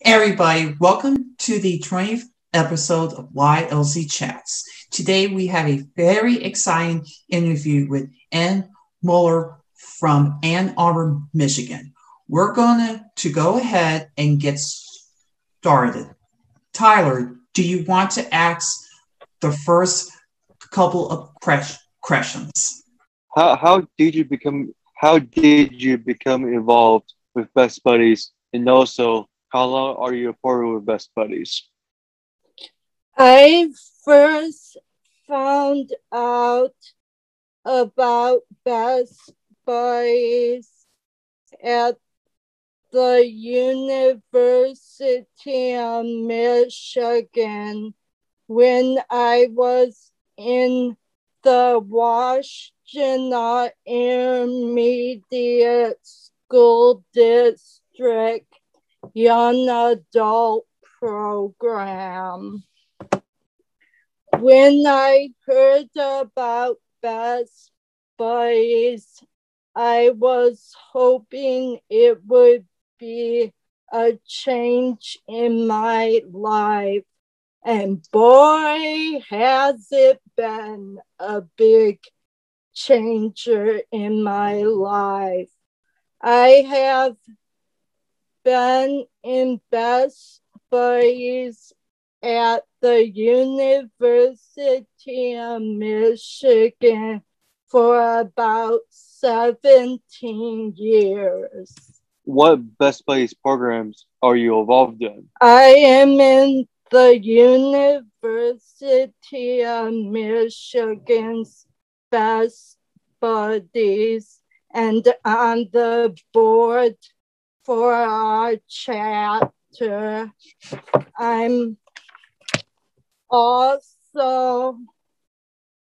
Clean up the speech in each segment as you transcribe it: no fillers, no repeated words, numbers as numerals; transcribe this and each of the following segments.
Everybody, welcome to the 20th episode of YLC Chats. Today we have a very exciting interview with Ann Muller from Ann Arbor, Michigan. We're going to go ahead and get started. Tyler, do you want to ask the first couple of questions? How did you become involved with Best Buddies, and also how long are you a part with Best Buddies? I first found out about Best Buddies at the University of Michigan when I was in the Washington Intermediate School District Young Adult Program. When I heard about Best Buddies, I was hoping it would be a change in my life. And boy, has it been a big changer in my life. I have been in Best Buddies at the University of Michigan for about 17 years. What Best Buddies programs are you involved in? I am in the University of Michigan's Best Buddies and on the board for our chapter. I'm also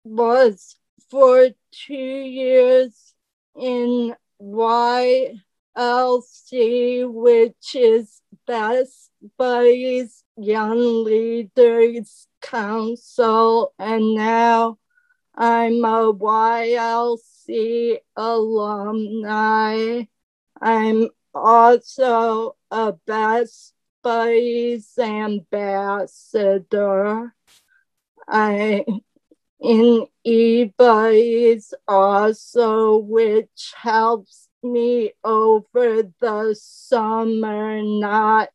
was for 2 years in YLC, which is Best Buddies Young Leaders Council, and now I'm a YLC alumni. I'm also a Best Buddies ambassador. I in eBuddies also, which helps me over the summer not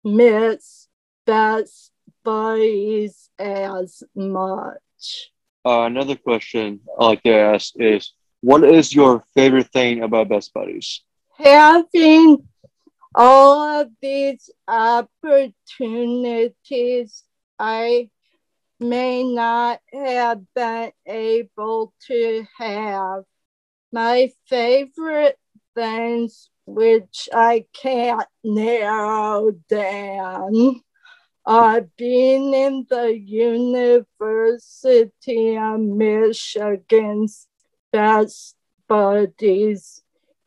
miss Best Buddies as much. Another question I like to ask is, what is your favorite thing about Best Buddies? Having all of these opportunities I may not have been able to have. My favorite things, which I can't narrow down, are being in the University of Michigan's Best Buddies,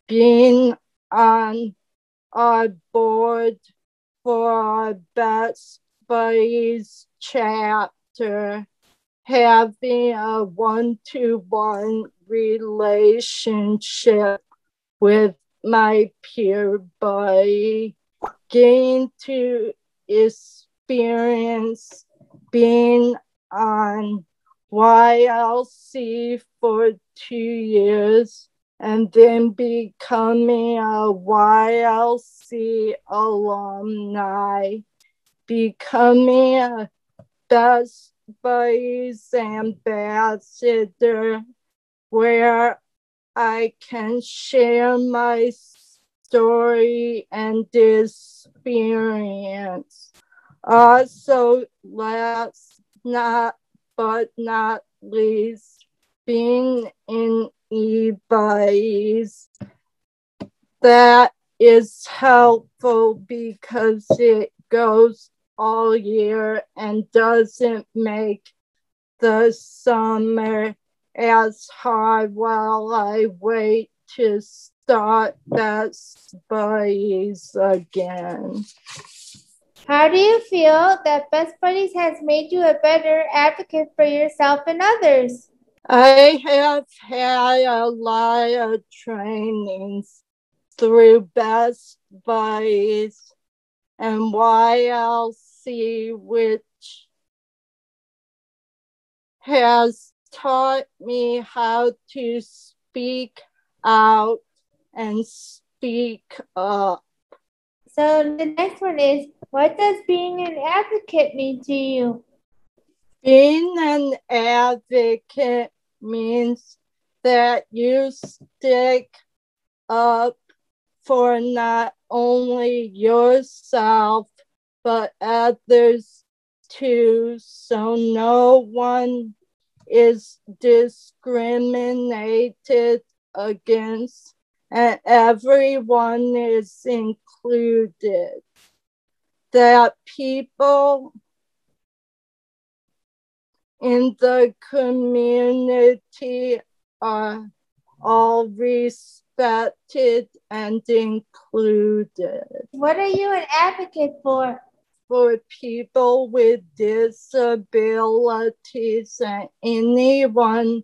being on our board for our Best Buddies chapter, having a one-to-one relationship with my peer buddy, getting to experience being on YLC for 2 years and then becoming a YLC alumni, becoming a Best Buddies ambassador, where I can share my story and experience. Also, last but not least, being in eBuddies. That is helpful because it goes all year and doesn't make the summer as hard while I wait to start Best Buddies again. How do you feel that Best Buddies has made you a better advocate for yourself and others? I have had a lot of trainings through Best Buddies and YLC, which has taught me how to speak out and speak up. So the next one is, what does being an advocate mean to you? Being an advocate means that you stick up for not only yourself, but others too, so no one is discriminated against and everyone is included. That people in the community are all respected and included. What are you an advocate for? For people with disabilities and anyone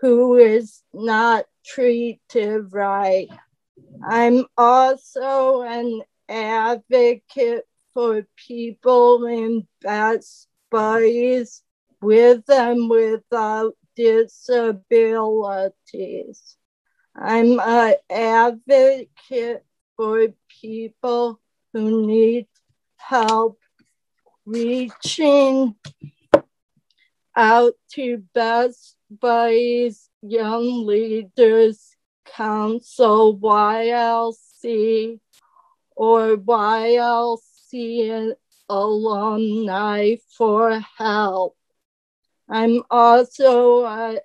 who is not treated right. I'm also an advocate for people in Best Buddies with and without disabilities. I'm an advocate for people who need help reaching out to Best Buddies Young Leaders Council, YLC, or YLC alumni for help. I'm also an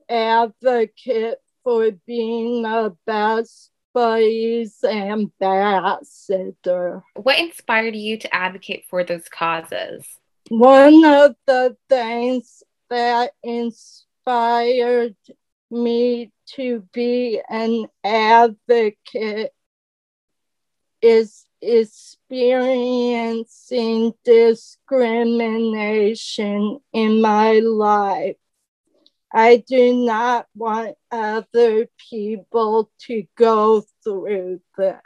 advocate for being a Best Buddies ambassador. What inspired you to advocate for those causes? One of the things that inspired me to be an advocate is experiencing discrimination in my life. I do not want other people to go through this.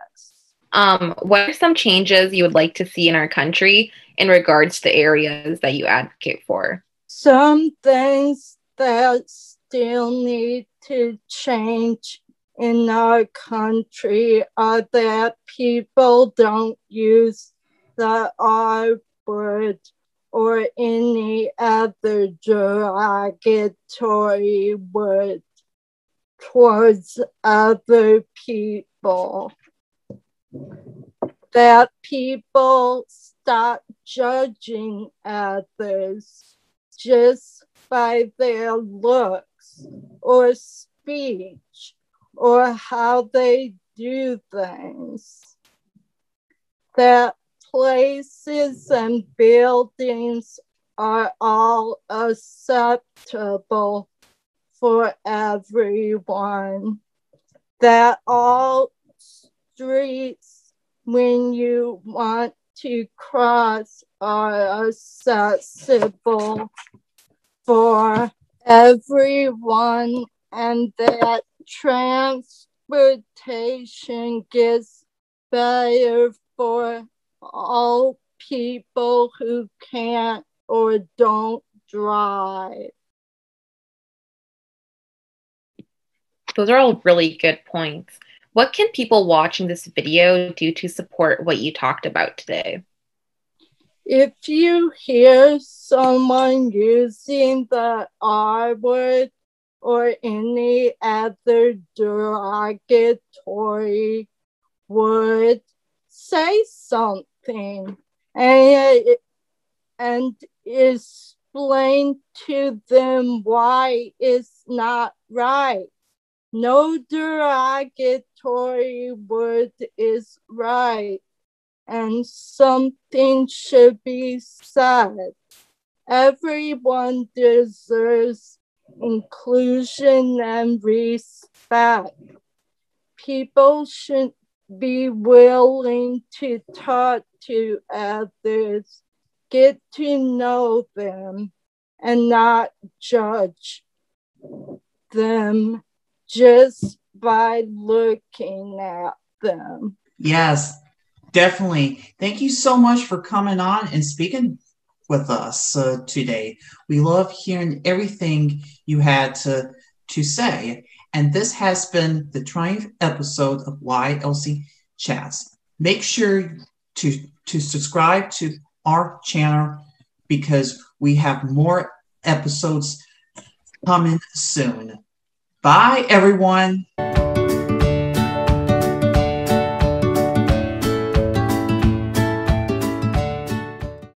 What are some changes you would like to see in our country in regards to the areas that you advocate for? Some things that still need to change in our country are that people don't use the R word or any other derogatory word towards other people. That people stop judging others just by their looks or speech or how they do things. That places and buildings are all acceptable for everyone. That all streets, when you want to cross, are accessible for everyone, and that transportation gets better for all people who can't or don't drive. Those are all really good points. What can people watching this video do to support what you talked about today? If you hear someone using the R word or any other derogatory word, say something and explain to them why it's not right. No derogatory word is right, and something should be said. Everyone deserves inclusion and respect. People should be willing to talk to others, get to know them, and not judge them just by looking at them. Yes, Definitely. Thank you so much for coming on and speaking with us today. We love hearing everything you had to say. And this has been the 20th episode of YLC Chats. Make sure to subscribe to our channel because we have more episodes coming soon. Bye, everyone.